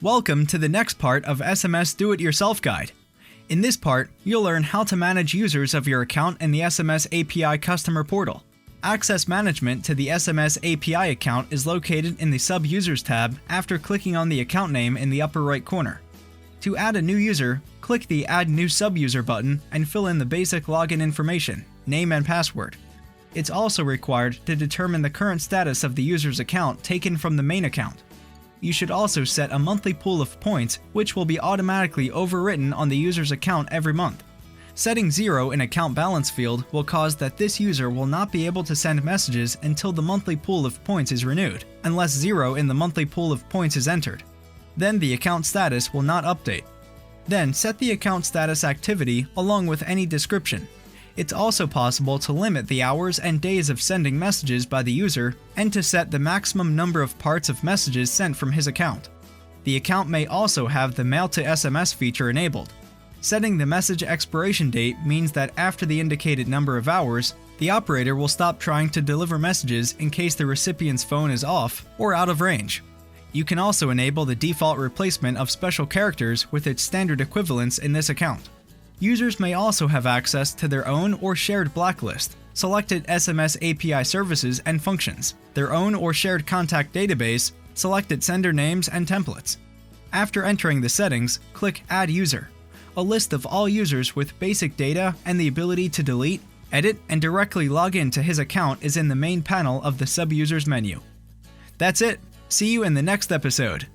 Welcome to the next part of SMS Do-It-Yourself Guide. In this part, you'll learn how to manage users of your account in the SMS API Customer Portal. Access management to the SMS API account is located in the Sub-Users tab after clicking on the account name in the upper right corner. To add a new user, click the Add New Sub-User button and fill in the basic login information, name and password. It's also required to determine the current status of the user's account taken from the main account. You should also set a monthly pool of points, which will be automatically overwritten on the user's account every month. Setting 0 in account balance field will cause that this user will not be able to send messages until the monthly pool of points is renewed, unless 0 in the monthly pool of points is entered. Then the account status will not update. Then set the account status activity along with any description. It's also possible to limit the hours and days of sending messages by the user and to set the maximum number of parts of messages sent from his account. The account may also have the Mail to SMS feature enabled. Setting the message expiration date means that after the indicated number of hours, the operator will stop trying to deliver messages in case the recipient's phone is off or out of range. You can also enable the default replacement of special characters with its standard equivalents in this account. Users may also have access to their own or shared blacklist, selected SMS API services and functions, their own or shared contact database, selected sender names and templates. After entering the settings, click Add User. A list of all users with basic data and the ability to delete, edit, and directly log in to his account is in the main panel of the Sub-Users menu. That's it! See you in the next episode!